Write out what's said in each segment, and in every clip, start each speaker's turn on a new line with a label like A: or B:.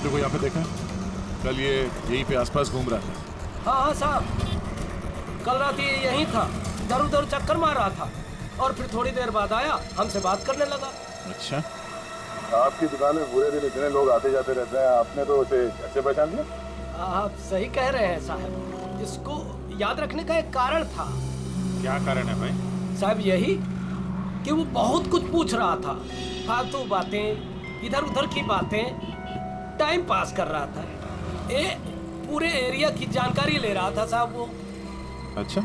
A: कुत्ते को यहाँ पे देखा? कल ये यहीं पे आसपास घूम रहा था।
B: हाँ हाँ साहब, कल रात ये यहीं था, इधर उधर चक्कर मार रहा था और फिर थोड़ी देर बाद आया, हमसे बात करने लगा।
A: अच्छा,
C: आपकी दुकान में पूरे दिन इतने लोग आते जाते रहते हैं, आपने तो उसे कैसे पहचान लिया?
B: आप सही कह रहे हैं साहब, इसको याद रखने का एक कारण था।
A: क्या कारण है भाई?
B: साहब यही कि वो बहुत कुछ पूछ रहा था, फालतू बातें, इधर उधर की बातें, टाइम पास कर रहा था। पूरे एरिया की जानकारी ले रहा था साहब वो।
A: अच्छा,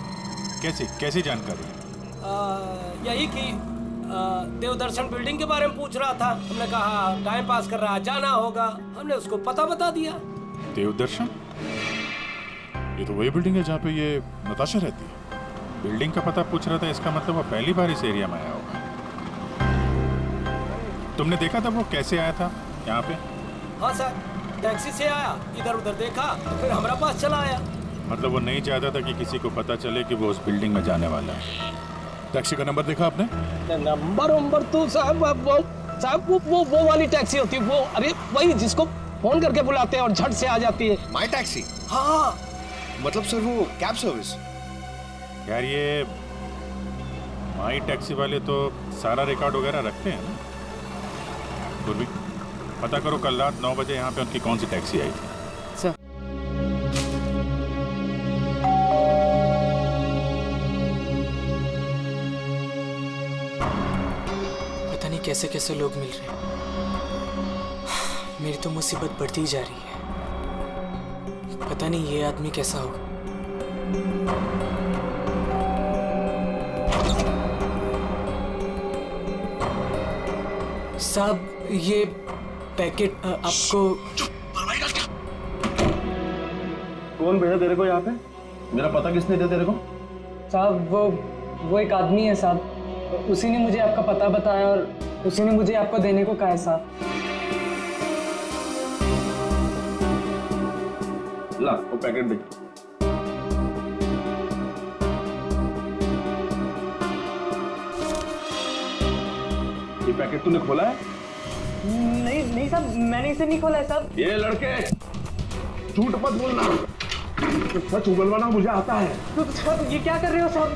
A: कैसी जानकारी?
B: यही कि देवदर्शन बिल्डिंग के बारे में पूछ रहा था। हमने कहा टाइम पास कर रहा है, जाना होगा। हमने उसको पता बता दिया।
A: देवदर्शन? ये तो वही बिल्डिंग है जहाँ पे ये नताशा रहती है। बिल्डिंग का पता पूछ रहा था, इसका मतलब वो पहली बार इस एरिया में आया होगा। तुमने देखा था वो कैसे आया था यहाँ पे?
B: हाँ सर, टैक्सी से आया, इधर उधर देखा, फिर हमारा पास चला आया।
A: मतलब वो नहीं चाहता था कि किसी को पता चले कि वो उस बिल्डिंग में जाने वाला है। टैक्सी का नंबर देखा आपने?
B: नंबर तो साहब वो वाली टैक्सी होती है, वो अरे वही जिसको फोन करके बुलाते हैं और झट से आ जाती है।
D: माई टैक्सी?
B: हाँ।
D: मतलब सर वो कैब सर्विस?
A: यार ये माई टैक्सी वाले तो सारा रिकॉर्ड वगैरह रखते हैं ना। पूर्वी पता करो कल रात 9 बजे यहाँ पे उनकी कौन सी टैक्सी आई थी।
B: सर
E: पता नहीं कैसे कैसे लोग मिल रहे हैं। मेरी तो मुसीबत बढ़ती ही जा रही है। पता नहीं ये आदमी कैसा होगा। साहब ये पैकेट आपको।
C: कौन भेजा तेरे को यहाँ पे? मेरा पता किसने दिया तेरे को?
E: साहब वो एक आदमी है साहब, उसी ने मुझे आपका पता बताया और उसी ने मुझे आपको देने को कहा है साहब।
C: ला वो पैकेट दे। ये पैकेट तूने खोला है?
E: नहीं साहब, मैंने इसे नहीं खोला है साहब।
C: ये लड़के झूठ मत बोलना, सच उगलवाना मुझे आता है।
E: तो साहब ये क्या कर रहे हो साहब?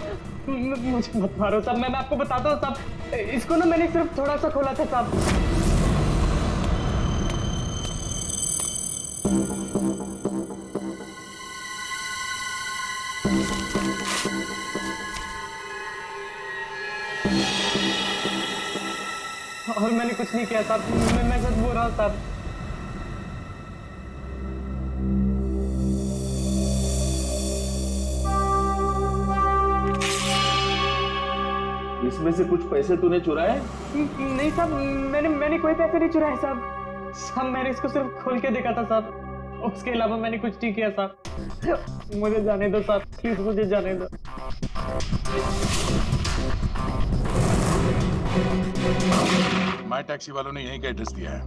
E: मुझे मत मारो साहब, मैं आपको बताता हूँ साहब। इसको ना मैंने सिर्फ थोड़ा सा खोला था साहब। और मैंने कुछ नहीं किया साहब, मैं सच बोल रहा हूँ साहब।
C: इसमें से कुछ पैसे तूने चुराए?
E: नहीं साहब, मैंने कोई पैसे नहीं चुराए साहब। साहब मैंने इसको सिर्फ खोल के देखा था साहब, उसके अलावा मैंने कुछ नहीं किया साहब। मुझे जाने दो साहब, प्लीज मुझे जाने दो।
A: माई टैक्सी वालों ने यहीं का एड्रेस दिया है।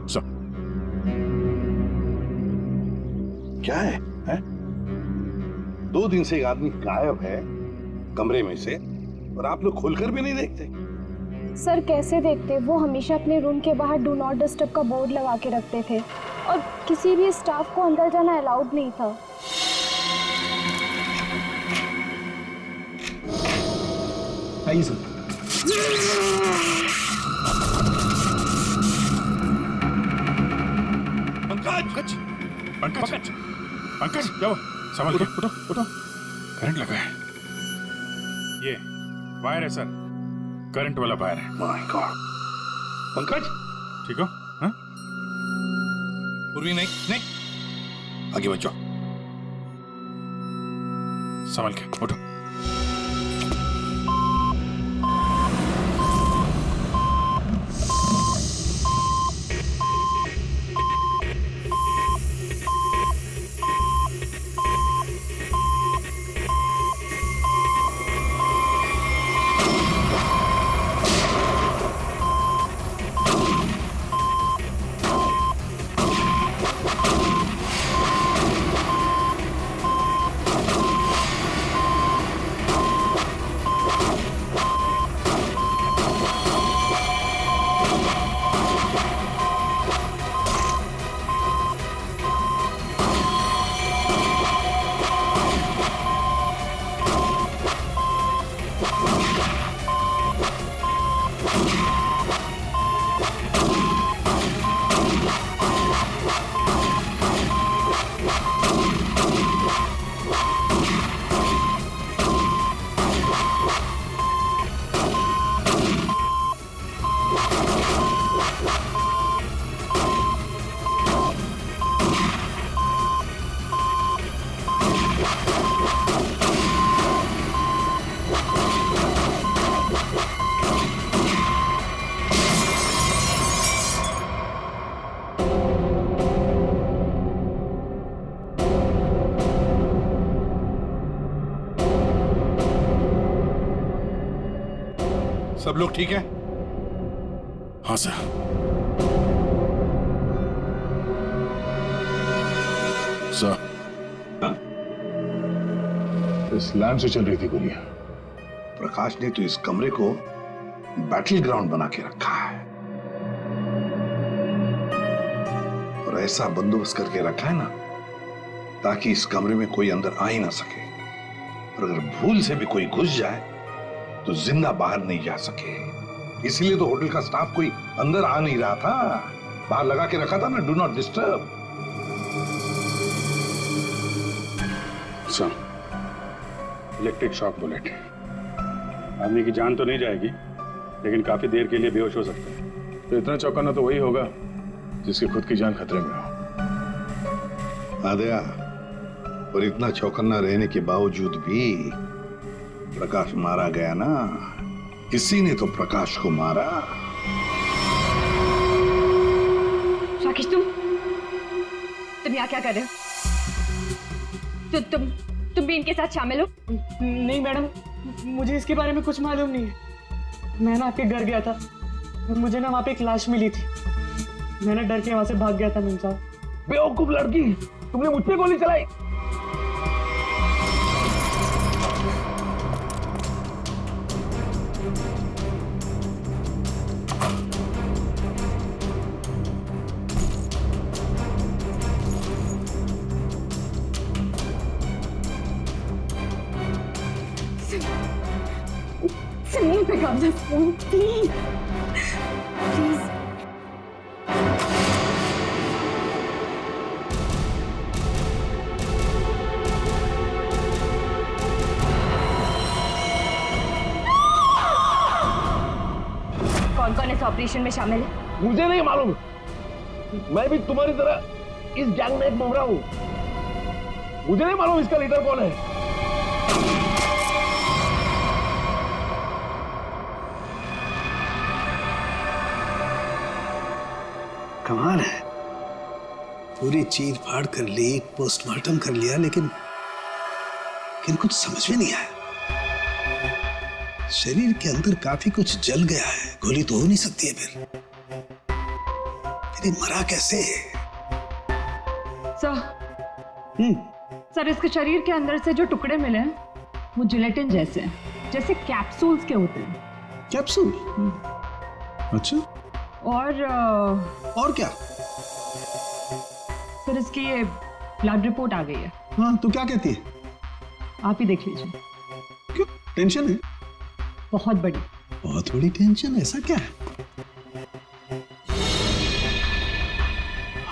A: सर
C: क्या है? 2 दिन से एक आदमी गायब है कमरे में से और आप लोग खोलकर भी नहीं देखते।
F: सर कैसे देखते? वो हमेशा अपने रूम के बाहर डू नॉट डिस्टर्ब का बोर्ड लगा के रखते थे और किसी भी स्टाफ को अंदर जाना अलाउड नहीं था।
C: आइए सर।
A: पंकज पंकज पंकज जाओ, संभल के उठो उठो। करंट लगा है। ये वायर है सर, करंट वाला वायर है।
C: My god. पंकज
A: ठीक हो? हाँ?
D: पूर्वी नहीं
A: आगे बचो, संभल के उठो।
G: सब लोग ठीक है?
A: हाँ सर। सर,
C: इस लैंड से चल रही थी गोलियां।
G: प्रकाश ने तो इस कमरे को बैटल ग्राउंड बना के रखा है और ऐसा बंदोबस्त करके रखा है ना ताकि इस कमरे में कोई अंदर आ ही ना सके, और अगर भूल से भी कोई घुस जाए तो जिंदा बाहर नहीं जा सके। इसलिए तो होटल का स्टाफ कोई अंदर आ नहीं रहा था, बाहर लगा के रखा था ना, do not disturb.
A: Sir, electric shock bullet. आदमी की जान तो नहीं जाएगी, लेकिन काफी देर के लिए बेहोश हो सकता है। तो इतना चौंकाना तो वही होगा जिसकी खुद की जान खतरे में हो।
G: आदया, और इतना चौकन्ना रहने के बावजूद भी प्रकाश मारा गया ना, किसी ने तो प्रकाश को मारा।
H: राकेश, तुम यहाँ क्या कर रहे हो? तुम भी इनके साथ शामिल हो?
E: नहीं मैडम, मुझे इसके बारे में कुछ मालूम नहीं है। मैं ना आपके घर गया था और मुझे ना वहाँ पे एक लाश मिली थी। मैंने डर के वहाँ से भाग गया था मेम साहब।
C: बेवकूफ लड़की, तुमने मुझ पे गोली चलाई।
H: सुनिए प्रकाश, फोन प्लीज प्लीज। कौन कौन इस ऑपरेशन में शामिल है?
C: मुझे नहीं मालूम, मैं भी तुम्हारी तरह इस गैंग में एक मुखरा हूं। मुझे नहीं मालूम इसका लीडर कौन है।
I: कमाल है, पूरी चीर फाड़ कर ली, पोस्टमार्टम कर लिया, लेकिन कुछ समझ में नहीं आया। शरीर के अंदर काफी कुछ जल गया है, गोली तो हो नहीं सकती है फिर ये मरा कैसे?
J: सर, इसके शरीर के अंदर से जो टुकड़े मिले हैं वो जिलेटिन जैसे हैं, जैसे कैप्सूल्स के होते हैं।
I: कैप्सूल? अच्छा, और क्या?
J: सर, इसकी ये ब्लड रिपोर्ट आ गई है।
I: हाँ, तो क्या कहती है?
J: आप ही देख लीजिए।
I: क्यों, टेंशन है?
J: बहुत बड़ी।
I: बहुत बड़ी टेंशन? ऐसा क्या है?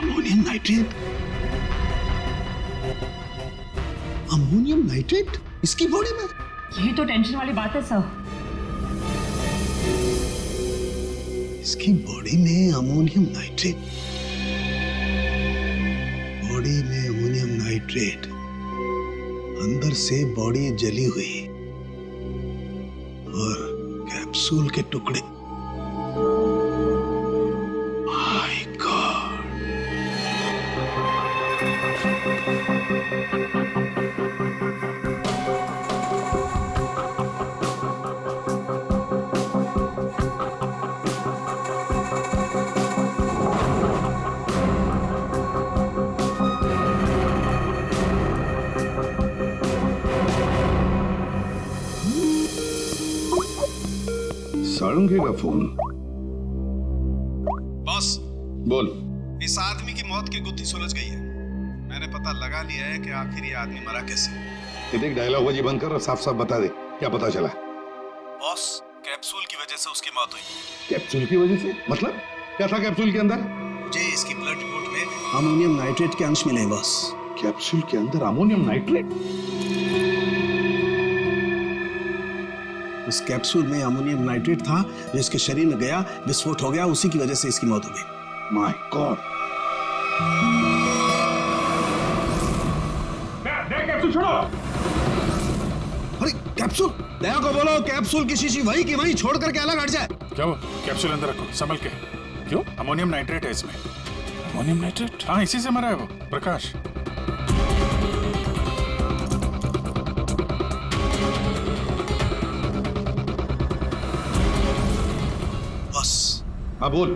I: Ammonium nitrate? अमोनियम नाइट्रेट इसकी बॉडी में?
J: यही तो टेंशन वाली बात है सर।
I: इसकी बॉडी में अमोनियम नाइट्रेट? बॉडी में अमोनियम नाइट्रेट, अंदर से बॉडी जली हुई और कैप्सूल के टुकड़े। My God!
G: साळुंखे का फोन।
D: बॉस,
G: बोल।
D: इस आदमी की मौत की गुत्थी सुलझ गई है। मैंने पता लगा लिया है कि आखिर ये आदमी मरा कैसे।
G: ये देख, डायलॉग बाजी बंद कर और साफ साफ बता दे क्या पता चला।
D: बॉस, कैप्सूल की वजह से उसकी मौत हुई।
G: कैप्सूल की वजह से? मतलब क्या था कैप्सूल के अंदर?
D: मुझे इसकी ब्लड रिपोर्ट में
I: अमोनियम नाइट्रेट के अंश मिले बॉस।
G: कैप्सूल के अंदर अमोनियम नाइट्रेट?
I: उस कैप्सूल में अमोनियम नाइट्रेट था जो इसके शरीर में गया, विस्फोट हो गया, उसी की वजह से इसकी मौत हो गई।
G: My God!
C: कैप्सूल छोड़ो।
I: अरे कैप्सूल, दया को बोलो कैप्सूल की शीशी वही की वही छोड़ करके अलग हट जाए।
A: क्या वो? कैप्सूल अंदर रखो, संभल के। क्यों? अमोनियम नाइट्रेट है इसमें। Ammonium nitrate? हाँ, इसी से मरा है वो प्रकाश।
G: हाँ बोल।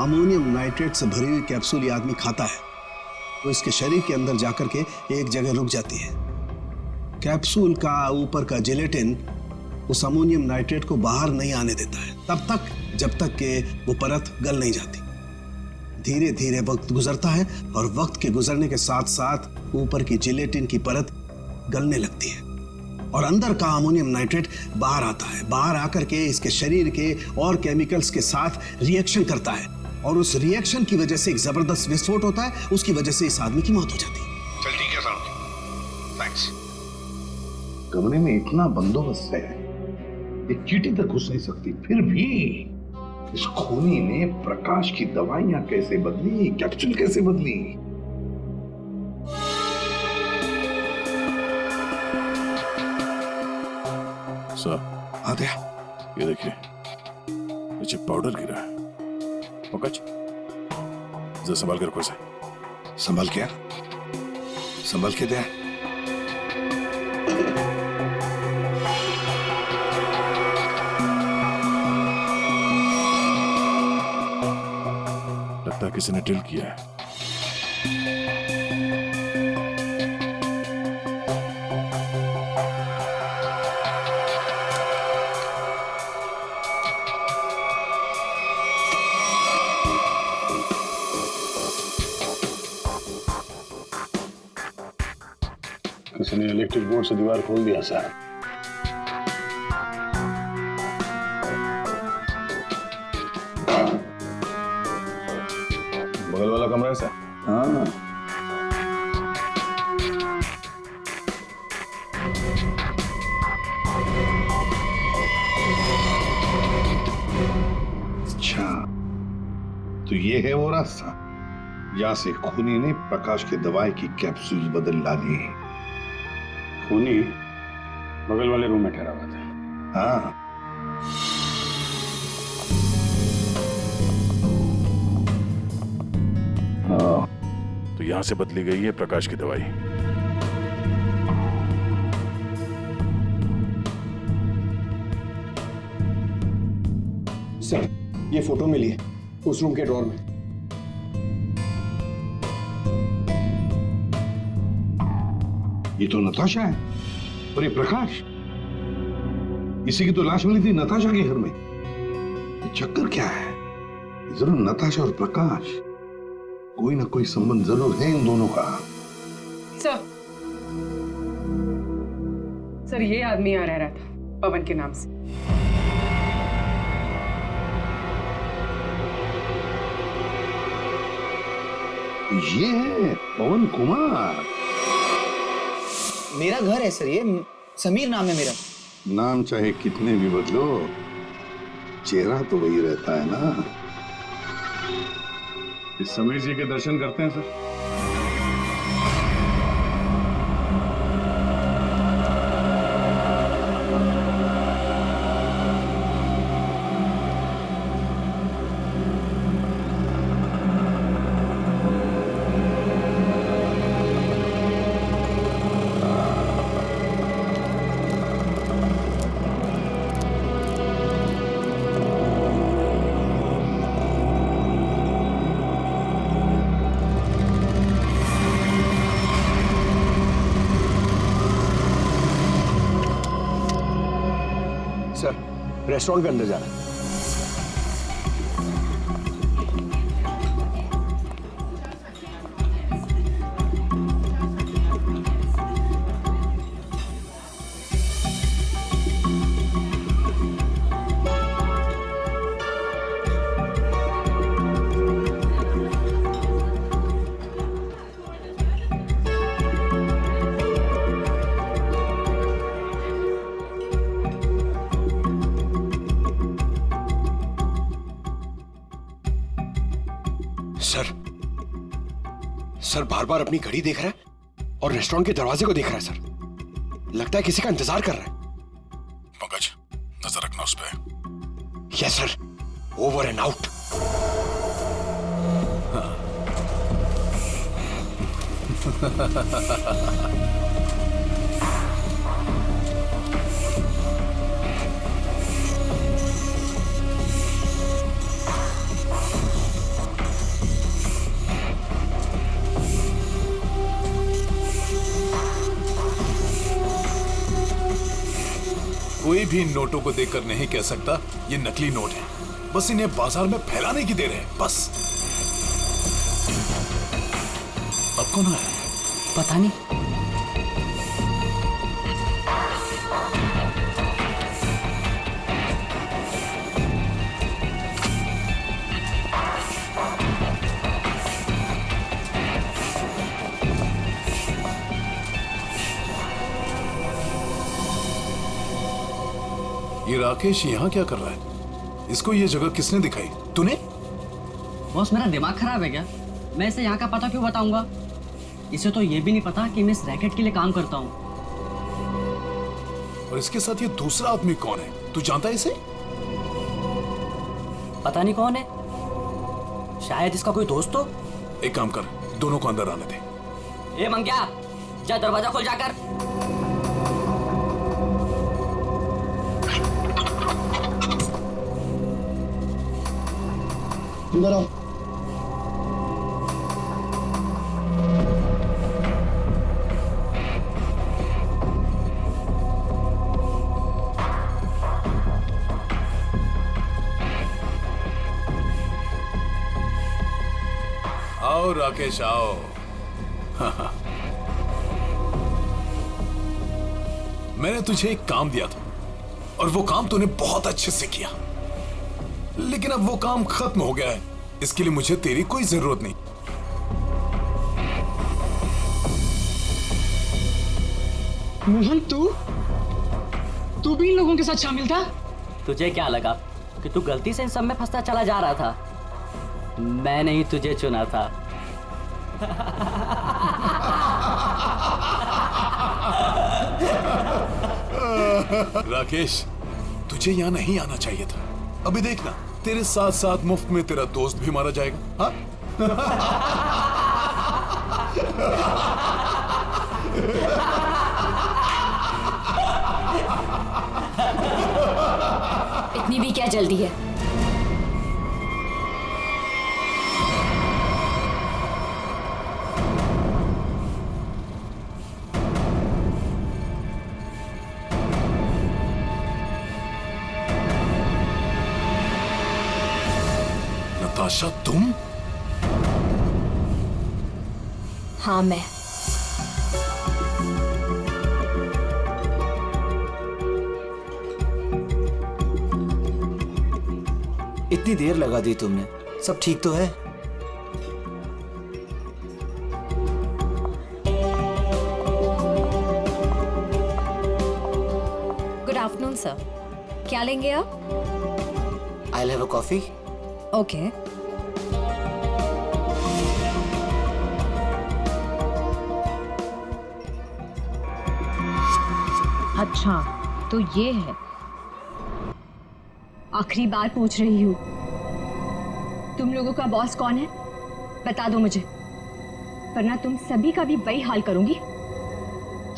I: अमोनियम नाइट्रेट से भरी हुई कैप्सूल ये आदमी खाता है तो इसके शरीर के अंदर जाकर के एक जगह रुक जाती है। कैप्सूल का ऊपर का जिलेटिन उस अमोनियम नाइट्रेट को बाहर नहीं आने देता है तब तक जब तक कि वो परत गल नहीं जाती। धीरे धीरे वक्त गुजरता है और वक्त के गुजरने के साथ साथ ऊपर की जिलेटिन की परत गलने लगती है और अंदर का अमोनियम नाइट्रेट बाहर आता है। बाहर आकर के इसके शरीर के और केमिकल्स के साथ रिएक्शन करता है और उस रिएक्शन की वजह से एक जबरदस्त विस्फोट होता है। उसकी वजह से इस आदमी की मौत हो जाती है।
G: चल ठीक है सर, थैंक्स। कमरे में इतना बंदोबस्त है, एक चींटी तक घुस नहीं सकती, फिर भी इस खूनी ने प्रकाश की दवाइयां कैसे बदली, कैप्सूल कैसे बदली?
A: सर
G: आते
A: ये देखिए, नीचे पाउडर गिरा है। पंकज जरा संभाल कर रखो इसे।
G: संभाल के दे।
A: लगता है किसी ने ड्रिल किया है। किसी ने इलेक्ट्रिक बोर्ड से दीवार खोल दिया सर। बगल वाला कमरा है सर।
G: हाँ, अच्छा तो ये है वो रास्ता जहां से खूनी ने प्रकाश के दवाई की कैप्सूल बदल डाली।
A: खूनी बगल वाले रूम में ठहरा हुआ था।
G: हाँ,
A: तो यहां से बदली गई है प्रकाश की दवाई।
C: सर ये फोटो मिली है उस रूम के ड्रॉर में।
G: ये तो नताशा है और ये प्रकाश, इसी की तो लाश मिली थी नताशा के घर में। ये चक्कर क्या है? जरूर नताशा और प्रकाश कोई ना कोई संबंध जरूर है इन दोनों का।
J: सर ये आदमी यहाँ रह रहा था पवन के नाम से।
G: ये है पवन कुमार।
K: मेरा घर है सर, ये समीर नाम है मेरा।
G: नाम चाहे कितने भी बदलो, चेहरा तो वही रहता है ना।
A: इस समीर जी के दर्शन करते हैं सर।
C: सर रेस्टोरेंट के अंदर जाना है।
L: सर बार बार अपनी घड़ी देख रहा है और रेस्टोरेंट के दरवाजे को देख रहा है सर। लगता है किसी का इंतजार कर रहा है।
A: पंकज नजर रखना उस पे।
L: Yes sir, over and out.
M: कोई भी इन नोटों को देखकर नहीं कह सकता ये नकली नोट है। बस इन्हें बाजार में फैलाने की देर है, बस। अब कौन आया?
N: पता नहीं।
M: ये राकेश यहाँ क्या कर रहा है? इसको ये जगह किसने दिखाई? तूने?
N: बॉस मेरा दिमाग खराब है क्या? मैं इसे यहाँ का पता क्यों बताऊंगा? इसे तो ये भी नहीं पता कि मैं इस रैकेट के लिए काम करता हूँ।
M: और इसके साथ ये दूसरा आदमी कौन है? तू जानता है इसे?
N: पता नहीं कौन है, शायद इसका कोई दोस्त हो।
M: एक काम कर, दोनों को अंदर आने दे।
N: ए मंग्या, जा दरवाजा खोल जाकर।
I: इधर आओ।
M: आओ राकेश आओ। मैंने तुझे एक काम दिया था और वो काम तूने बहुत अच्छे से किया, लेकिन अब वो काम खत्म हो गया है। इसके लिए मुझे तेरी कोई जरूरत नहीं।
E: मोहन, तू भी इन लोगों के साथ शामिल था?
N: तुझे क्या लगा कि तू गलती से इन सब में फंसता चला जा रहा था? मैंने ही तुझे चुना था।
M: राकेश, तुझे यहाँ नहीं आना चाहिए था। अभी देखना, तेरे साथ साथ मुफ्त में तेरा दोस्त भी मारा जाएगा। हाँ?
H: इतनी भी क्या जल्दी है?
M: नताशा, तुम?
H: हाँ, मैं।
K: इतनी देर लगा दी तुमने, सब ठीक तो है?
H: गुड आफ्टरनून सर, क्या लेंगे आप?
K: I'll have a coffee.
H: Okay.
J: अच्छा, तो ये है।
F: आखिरी बार पूछ रही हूँ, तुम लोगों का बॉस कौन है? बता दो मुझे, वरना तुम सभी का भी वही हाल करूंगी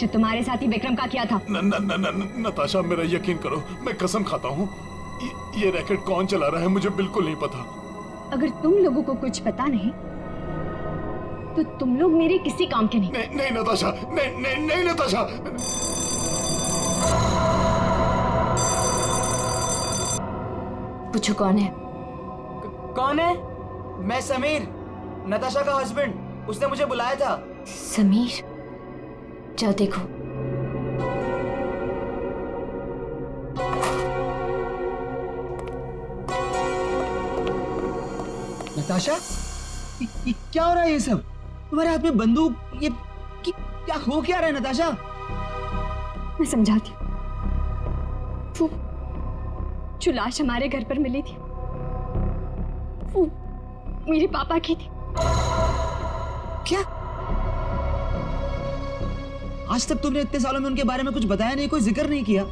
F: जो तुम्हारे साथी विक्रम का किया था।
M: नताशा, मेरा यकीन करो, मैं कसम खाता हूँ, ये रैकेट कौन चला रहा है मुझे बिल्कुल नहीं पता।
F: अगर तुम लोगों को कुछ पता नहीं तो तुम लोग मेरे किसी काम के नहीं।
M: नहीं नताशा, नहीं नताशा।
H: पूछो कौन है?
K: कौन है? मैं समीर, नताशा का हस्बैंड। उसने मुझे बुलाया था।
H: समीर, जाओ देखो।
K: नताशा, ये क्या हो रहा है? ये सब तुम्हारे हाथ में बंदूक, ये क्या हो क्या रहा है नताशा?
F: मैं समझाती हूँ। वो जो लाश हमारे घर पर मिली थी वो मेरे पापा की थी।
K: क्या? आज तक तुमने इतने सालों में उनके बारे में कुछ बताया नहीं, कोई जिक्र नहीं किया।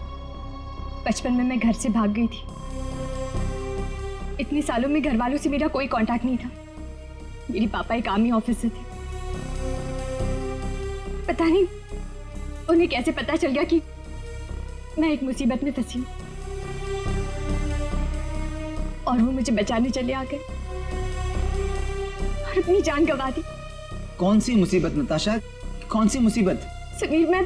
F: बचपन में मैं घर से भाग गई थी। इतने सालों में घर वालों से मेरा कोई कांटेक्ट नहीं था। मेरे पापा एक आर्मी ऑफिसर थे। पता नहीं उन्हें कैसे पता चल गया कि मैं एक मुसीबत में फंसी हूं और वो मुझे बचाने चले आ गए और अपनी जान गंवा दी।
K: कौन सी मुसीबत नताशा, कौन सी मुसीबत?
F: समीर, मैं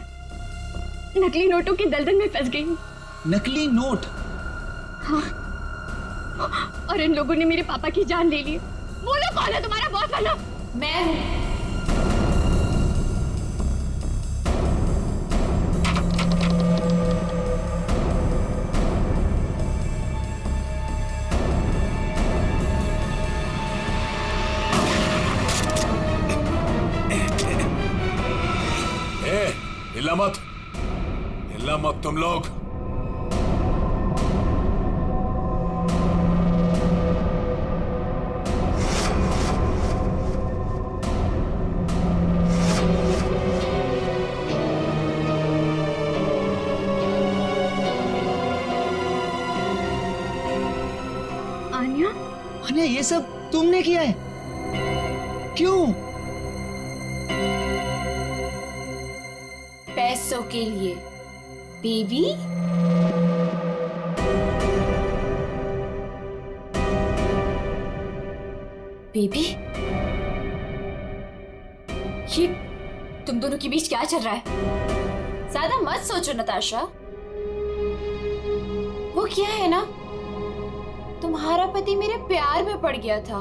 F: नकली नोटों की दलदल में फंस गई हूँ।
K: नकली नोट।
F: हाँ, और इन लोगों ने मेरे पापा की जान ले ली। बोलो कौन है तुम्हारा बॉस वाला?
H: मैं हूँ।
M: हिला मत, हिला मत तुम लोग।
F: आन्या?
K: आन्या, ये सब तुमने किया है? क्यों?
H: पैसों के लिए बेबी। बेबी,
F: ये तुम दोनों के बीच क्या चल रहा है?
H: ज्यादा मत सोचो नताशा। वो क्या है ना, तुम्हारा पति मेरे प्यार में पड़ गया था,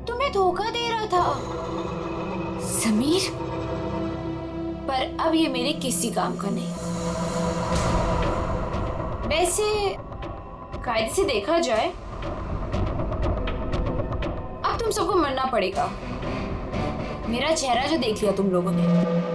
H: तुम्हें धोखा दे रहा था
F: समीर।
H: पर अब ये मेरे किसी काम का नहीं। वैसे कायदे से देखा जाए, अब तुम सबको मरना पड़ेगा। मेरा चेहरा जो देख लिया तुम लोगों ने।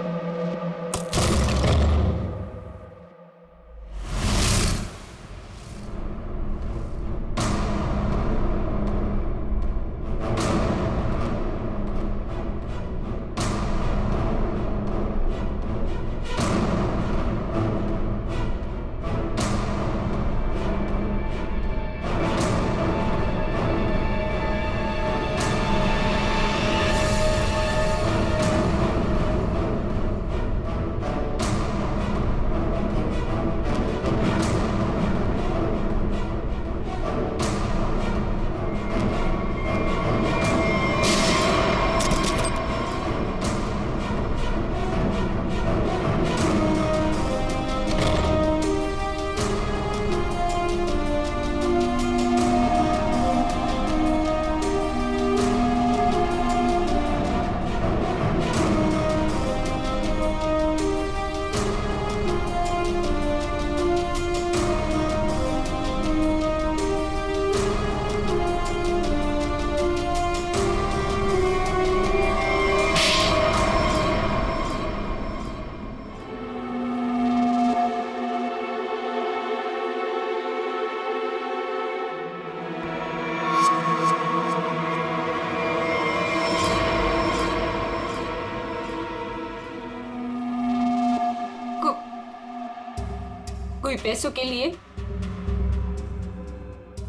H: कोई पैसों के लिए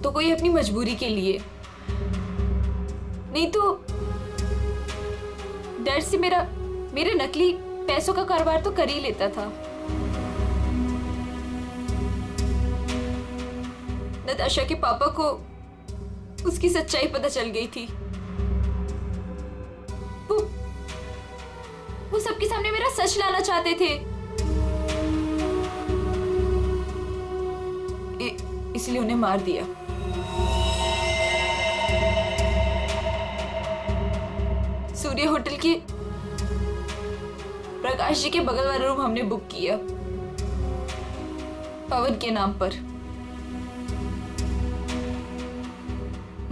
H: तो कोई अपनी मजबूरी के लिए, नहीं तो डर से मेरे नकली पैसों का कारोबार तो कर ही लेता था। नताशा के पापा को उसकी सच्चाई पता चल गई थी। वो सबके सामने मेरा सच लाना चाहते थे, इसलिए उन्हें मार दिया। सूर्य होटल के प्रकाश जी के बगल वाला रूम हमने बुक किया पवन के नाम पर।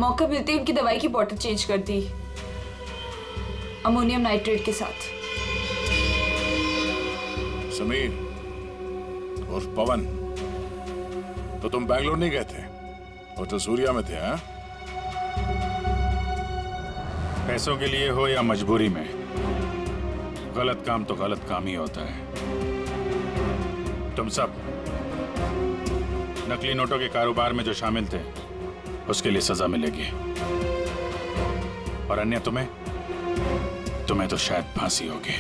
H: मौका मिलते ही उनकी दवाई की बोतल चेंज कर दी अमोनियम नाइट्रेट के साथ।
M: समीर और पवन, तो तुम बैंगलोर नहीं गए थे, वो तो सूर्या में थे। हाँ,
A: पैसों के लिए हो या मजबूरी में, गलत काम तो गलत काम ही होता है। तुम सब नकली नोटों के कारोबार में जो शामिल थे, उसके लिए सजा मिलेगी। और अन्य तुम्हें तो शायद फांसी होगी।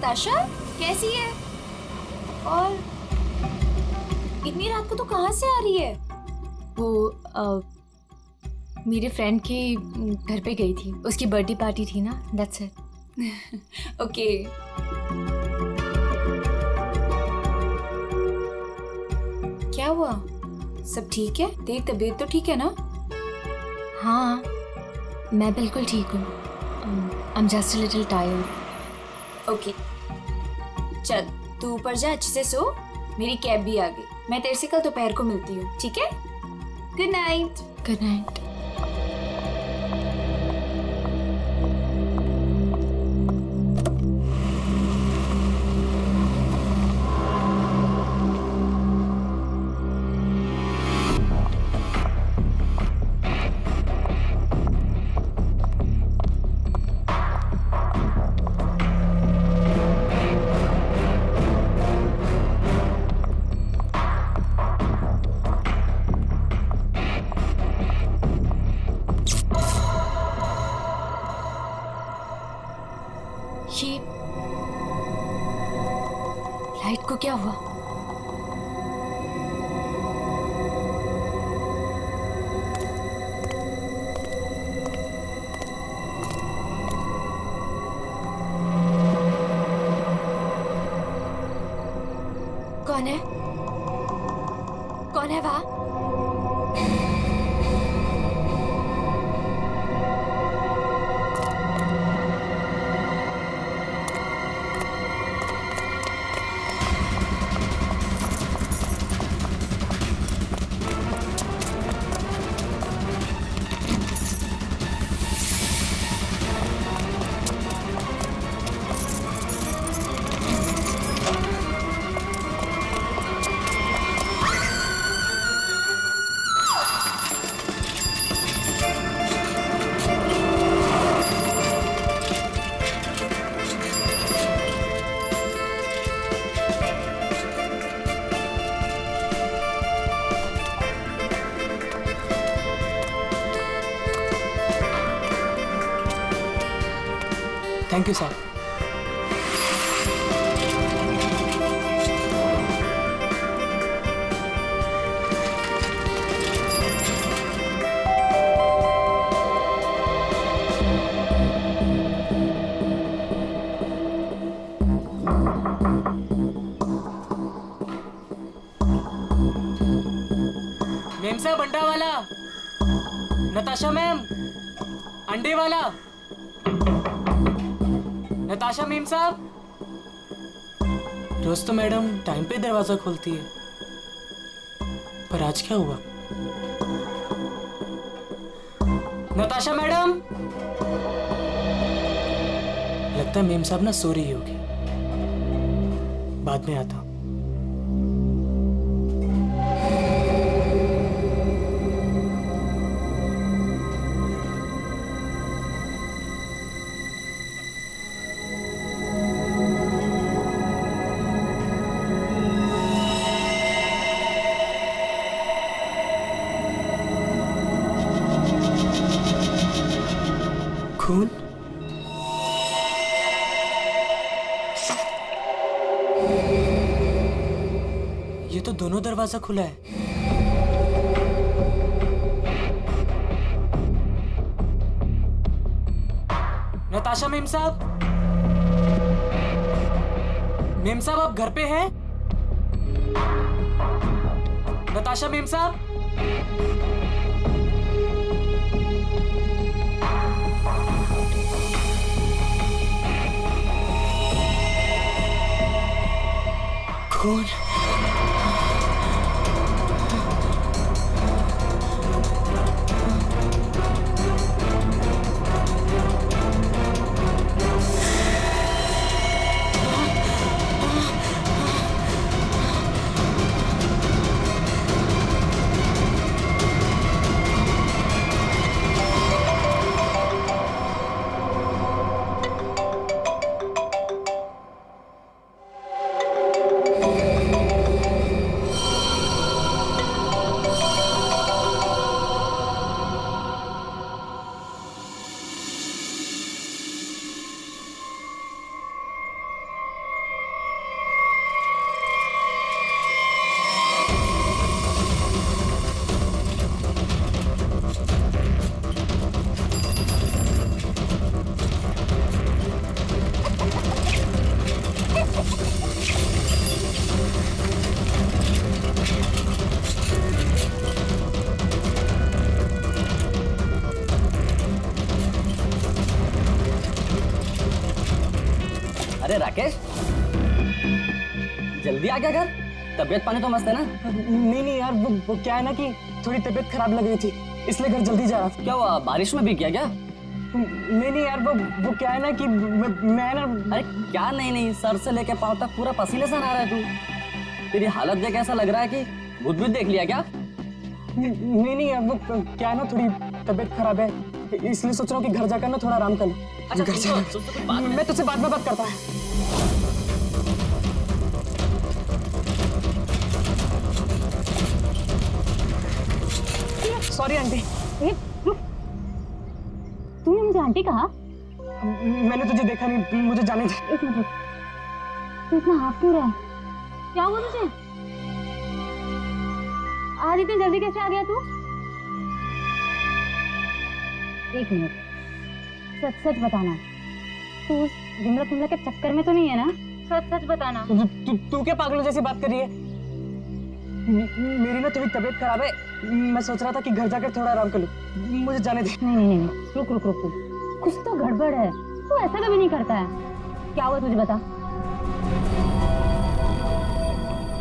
O: नताशा कैसी है? और इतनी रात को तो कहाँ से आ रही है? वो मेरे फ्रेंड के घर पे गई थी, उसकी बर्थडे पार्टी थी ना, दैट्स इट। ओके। क्या हुआ? सब ठीक है? तेरी तबीयत तो ठीक है ना? हाँ, मैं बिल्कुल ठीक हूँ। I am just a little tired. Okay, चल तू ऊपर जा, अच्छे से सो। मेरी कैब भी आ गई, मैं तेरे से कल दोपहर को मिलती हूँ, ठीक है? Good night. Good night. ये लाइट को क्या हुआ? कौन है? कौन है वहां?
E: Thank you sir. मेम साहब, अंडा वाला। नताशा मैम, अंडे वाला। नताशा मेम साहब। रोज तो मैडम टाइम पे दरवाजा खोलती है, पर आज क्या हुआ? नताशा मैडम। लगता है मेम साहब ना सो रही होगी, बाद में आता हूं। खून? ये तो दोनों दरवाजा खुला है। नताशा मेम साहब। मेम साहब, आप घर पे हैं? नताशा मेम साहब। खून?
N: अरे राकेश, जल्दी आ गया घर? तबीयत पानी तो मस्त है ना?
E: नहीं यार, वो क्या है ना कि थोड़ी तबीयत खराब लग रही थी, इसलिए घर जल्दी जा रहा था।
N: क्या हुआ, बारिश में भीग गया क्या?
E: नहीं यार, वो क्या है ना कि मैं ना।
N: अरे क्या नहीं, सर से लेके पाँव तक पूरा पसीने से नहा रहा है तू। तेरी हालत देख ऐसा लग रहा है कि भूत भूत देख लिया क्या?
E: नहीं यार, वो क्या है ना, थोड़ी तबीयत खराब है, इसलिए सोच रहा हूँ कि घर जाकर ना थोड़ा आराम कर लूं।
N: अच्छा,
E: घर जा, मैं तुझसे बाद में बात करता हूँ। Sorry aunty.
F: तूने मुझे आंटी कहा?
E: मैंने तुझे देखा नहीं, मुझे जाने दे।
F: एक मिनट, तू इतना हाफ क्यों रहा है? क्या हुआ तुझे? आज इतनी जल्दी कैसे आ गया तू? एक मिनट, सच सच बताना, तू उस विमला के चक्कर में तो नहीं है ना? सच सच बताना।
E: तू क्या पागलों जैसी बात कर रही है? मेरी ना थोड़ी तबीयत खराब है, मैं सोच रहा था कि घर जाकर थोड़ा आराम कर लूं, मुझे जाने दे।
F: नहीं, रुक, कुछ तो गड़बड़ है, तू ऐसा कभी नहीं करता है। क्या हुआ तुझे बता।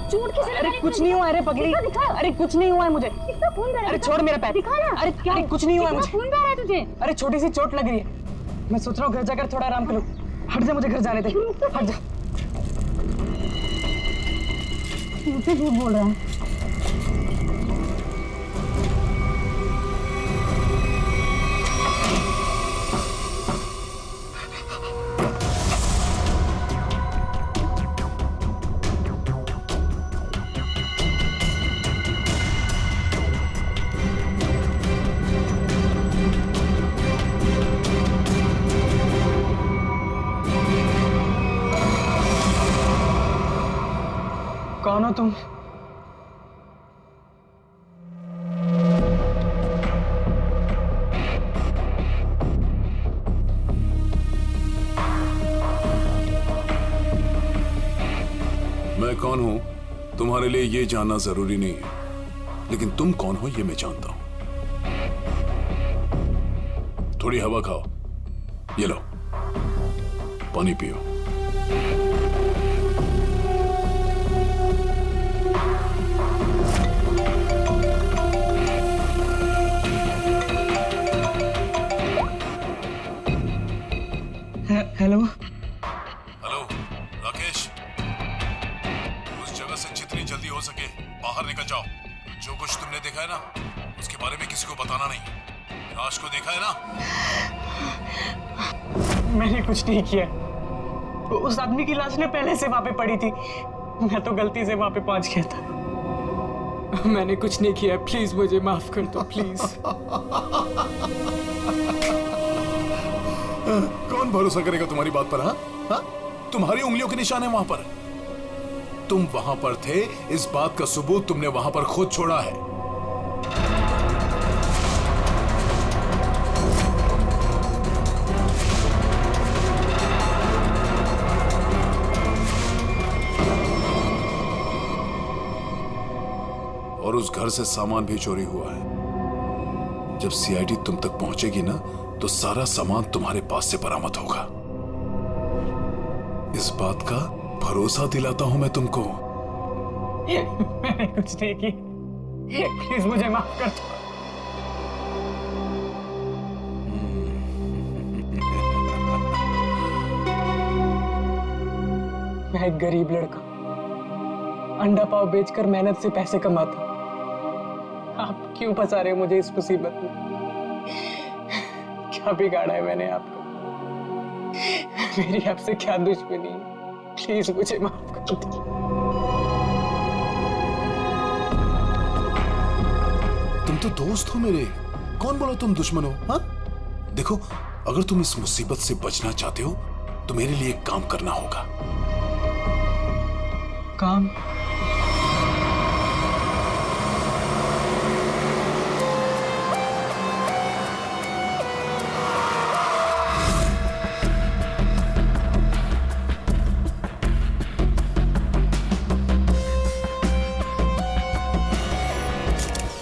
F: झूठ किसे?
E: अरे कुछ नहीं हुआ, अरे पगली, अरे कुछ नहीं हुआ है मुझे।
F: किसका खून बह रहा है?
E: अरे छोड़ मेरा पैर।
F: दिखा ना।
E: अरे कुछ नहीं हुआ है मुझे।
F: खून बह रहा है तुझे?
E: अरे छोटी सी चोट लग रही है, मैं सोच रहा हूँ घर जाकर थोड़ा आराम कर लूं। हट जा, मुझे घर जाने दे, हट जा।
F: मुझसे झूठ बोल रहा है।
E: कौन हो तुम?
M: मैं कौन हूं तुम्हारे लिए ये जानना जरूरी नहीं है, लेकिन तुम कौन हो ये मैं जानता हूं। थोड़ी हवा खाओ, ये लो पानी पियो।
E: हेलो
M: राकेश, उस जगह से जितनी जल्दी हो सके बाहर निकल जाओ। जो कुछ तुमने देखा है ना, उसके बारे में किसी को बताना नहीं। लाश को देखा है ना?
E: मैंने कुछ नहीं किया, उस आदमी की लाश ने पहले से वहां पे पड़ी थी, मैं तो गलती से वहां पे पहुंच गया था। मैंने कुछ नहीं किया, प्लीज मुझे माफ कर दो, प्लीज।
M: कौन भरोसा करेगा तुम्हारी बात पर? हाँ, तुम्हारी उंगलियों के निशान है वहां पर। तुम वहां पर थे, इस बात का सबूत तुमने वहां पर खुद छोड़ा है। और उस घर से सामान भी चोरी हुआ है। जब सीआईडी तुम तक पहुंचेगी ना, तो सारा सामान तुम्हारे पास से बरामद होगा। इस बात का भरोसा दिलाता हूं मैं तुमको।
E: मैंने कुछ नहीं की, प्लीज मुझे माफ कर दो। मैं एक गरीब लड़का, अंडा पाव बेचकर मेहनत से पैसे कमाता। आप क्यों फंसा रहे हो मुझे इस मुसीबत में? क्या बिगाड़ा है मैंने आपको? मेरी आपसे क्या दुश्मनी है? प्लीज मुझे माफ कर दो।
M: तुम तो दोस्त हो मेरे, कौन बोला तुम दुश्मन हो? हाँ, देखो, अगर तुम इस मुसीबत से बचना चाहते हो तो मेरे लिए एक काम करना होगा।
E: काम?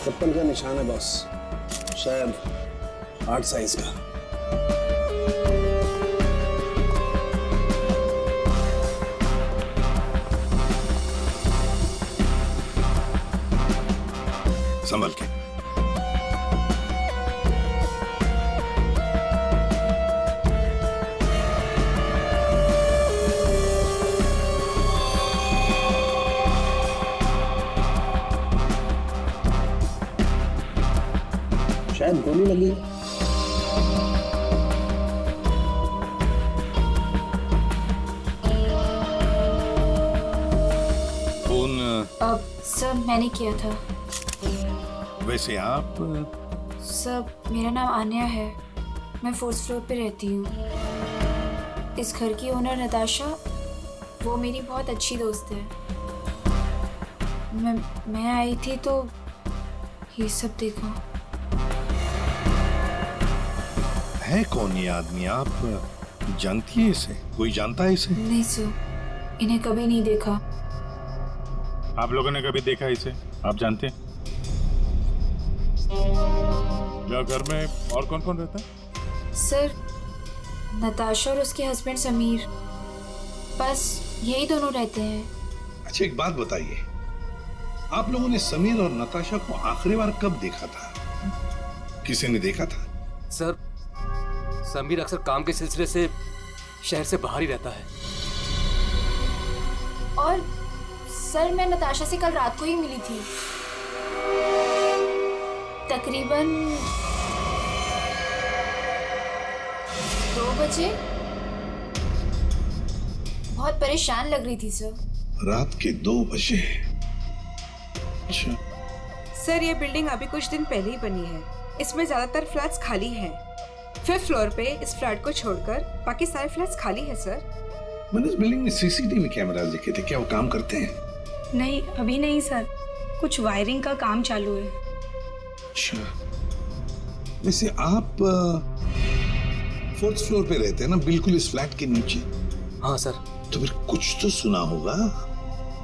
I: चप्पल का निशान है बॉस, शायद 8 साइज का। शायद गोली लगी।
G: फोन
O: अब सर मैंने किया था।
G: वैसे आप
O: सर मेरा नाम आन्या है, मैं 4th फ्लोर पे रहती हूँ। इस घर की ओनर नताशा, वो मेरी बहुत अच्छी दोस्त है। मैं आई थी तो ये सब देखा।
G: है कौन ये आदमी? आप जानती है इसे? कोई जानता है इसे?
O: नहीं सर, इन्हें कभी नहीं देखा।
A: आप लोगों ने कभी देखा इसे? आप जानते हैं? या घर में और कौन कौन रहता है?
O: सर नताशा और उसके हस्बैंड समीर, बस यही दोनों रहते हैं।
G: अच्छा एक बात बताइए, आप लोगों ने समीर और नताशा को आखिरी बार कब देखा था? किसी ने देखा था?
P: सर समीर अक्सर काम के सिलसिले से शहर से बाहर ही रहता है।
O: और सर मैं नताशा से कल रात को ही मिली थी, तकरीबन 2 बजे। बहुत परेशान लग रही थी सर।
G: रात के 2 बजे? अच्छा।
Q: सर ये बिल्डिंग अभी कुछ दिन पहले ही बनी है, इसमें ज्यादातर फ्लैट्स खाली हैं। 5th फ्लोर पे इस फ्लैट को छोड़कर बाकी सारे फ्लैट्स खाली है सर।
G: मैंने इस बिल्डिंग में सीसीटीवी कैमरास देखे थे, क्या वो काम करते हैं?
Q: नहीं अभी नहीं सर, कुछ वायरिंग का काम चालू है।
G: अच्छा, वैसे आप 4th फ्लोर पे रहते हैं ना, बिल्कुल इस फ्लैट के नीचे?
P: हाँ सर।
G: तो फिर कुछ तो सुना होगा।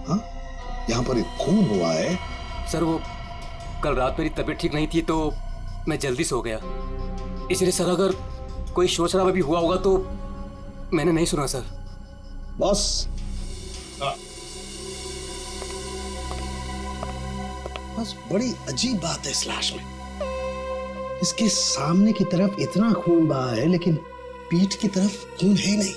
G: हाँ, यहाँ पर एक खून हुआ है।
P: सर वो कल रात मेरी तबीयत ठीक नहीं थी तो मैं जल्दी सो गया, इसलिए सर अगर कोई शोर शराबा भी हुआ होगा तो मैंने नहीं सुना सर।
I: बॉस, बस बड़ी अजीब बात है इस लाश में। इसके सामने की तरफ इतना खून बहा है लेकिन पीठ की तरफ खून है ही नहीं।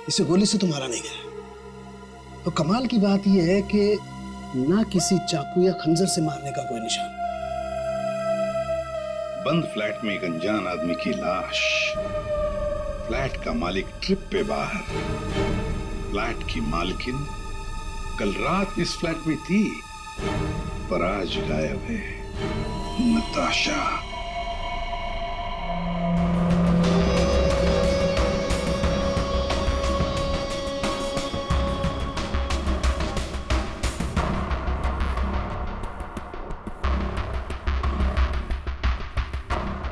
I: इसे गोली से तो मारा नहीं गया। तो कमाल की बात यह है कि ना किसी चाकू या खंजर से मारने का कोई निशान।
G: बंद फ्लैट में एक अनजान आदमी की लाश, फ्लैट का मालिक ट्रिप पे बाहर, फ्लैट की मालकिन कल रात इस फ्लैट में थी पर आज गायब है। नताशा।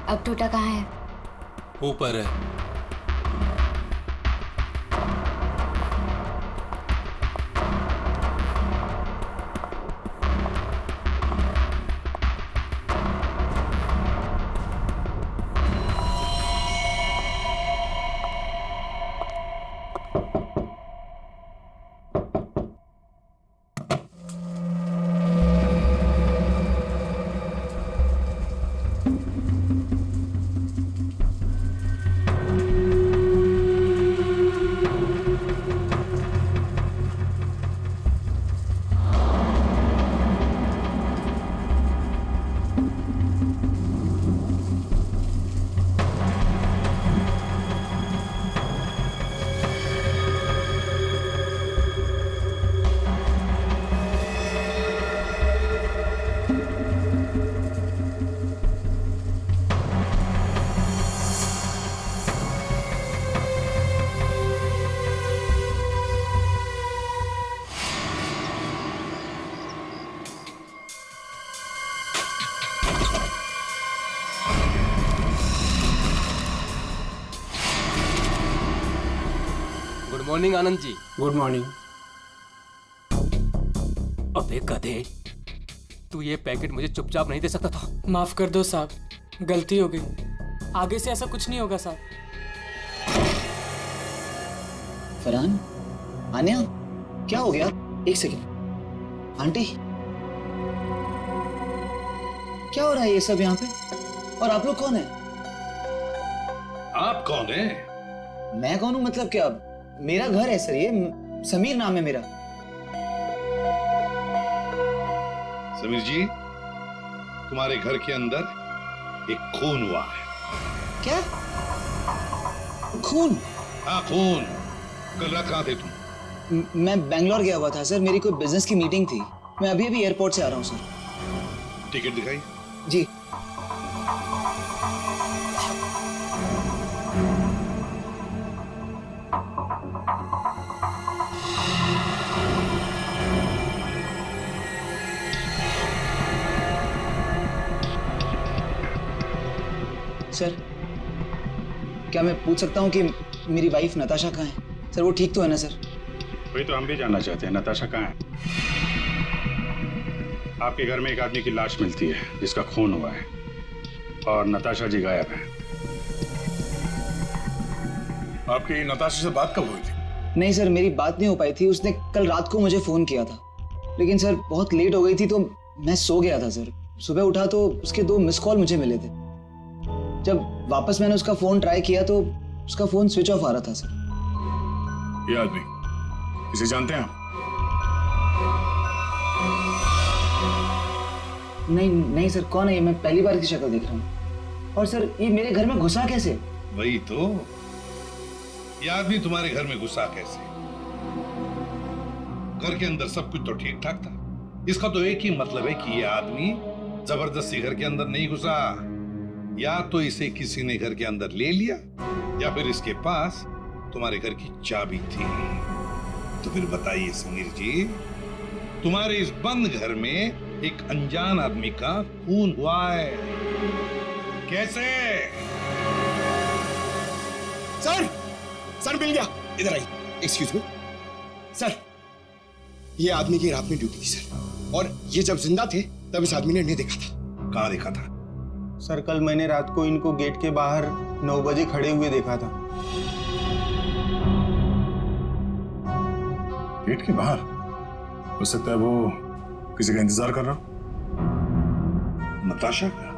O: अब टोटा कहाँ है?
P: ऊपर है। Good morning Anand ji.
R: Good morning.
P: अबे गधे, तू ये पैकेट मुझे चुपचाप नहीं दे सकता था?
E: माफ कर दो साहब, गलती हो गई। आगे से ऐसा कुछ नहीं होगा साहब।
K: फरहान, आन्या, क्या हो गया? एक सेकंड। आंटी, क्या हो रहा है ये सब यहाँ पे? और आप लोग कौन है?
G: आप कौन है?
K: मैं कौन हूँ मतलब क्या? मेरा घर है सर, ये समीर नाम है मेरा।
G: समीर जी, तुम्हारे घर के अंदर एक खून हुआ है।
K: क्या? खून?
G: हाँ खून। कल रात कहाँ थे तुम?
K: मैं बैंगलोर गया हुआ था सर, मेरी कोई बिजनेस की मीटिंग थी। मैं अभी अभी एयरपोर्ट से आ रहा हूँ सर।
G: टिकट दिखाई?
K: जी। सर, क्या मैं पूछ सकता हूँ कि मेरी वाइफ नताशा कहाँ है? सर वो ठीक तो है ना सर?
A: वही तो हम भी जानना चाहते हैं, नताशा कहाँ है? आपके घर में एक आदमी की लाश मिलती है जिसका खून हुआ है और नताशा जी गायब है।
M: आपकी नताशा से बात कब हुई थी?
K: नहीं सर, मेरी बात नहीं हो पाई थी। उसने कल रात को मुझे फोन किया था, लेकिन सर बहुत लेट हो गई थी तो मैं सो गया था सर। सुबह उठा तो उसके 2 मिस कॉल मुझे मिले थे। जब वापस मैंने उसका फोन ट्राई किया तो उसका फोन स्विच ऑफ आ रहा था सर।
M: ये आदमी, इसे जानते हैं आप?
K: नहीं सर, कौन है ये? मैं पहली बार की शक्ल देख रहा हूँ। और सर ये मेरे घर में घुसा कैसे?
G: वही तो, ये आदमी तुम्हारे घर में घुसा कैसे? घर के अंदर सब कुछ तो ठीक ठाक था। इसका तो एक ही मतलब है कि ये आदमी जबरदस्ती घर के अंदर नहीं घुसा। या तो इसे किसी ने घर के अंदर ले लिया या फिर इसके पास तुम्हारे घर की चाबी थी। तो फिर बताइए समीर जी, तुम्हारे इस बंद घर में एक अनजान आदमी का खून हुआ है, कैसे?
L: सर मिल गया। इधर आइए। एक्सक्यूज मी सर, ये आदमी की रात में ड्यूटी थी सर, और ये जब जिंदा थे तब इस आदमी ने इन्हें देखा था।
G: कहाँ देखा था?
R: सर कल मैंने रात को इनको गेट के बाहर 9 बजे खड़े हुए देखा था।
M: गेट के बाहर? हो सकता है वो किसी का इंतजार कर रहा।
G: नताशा का?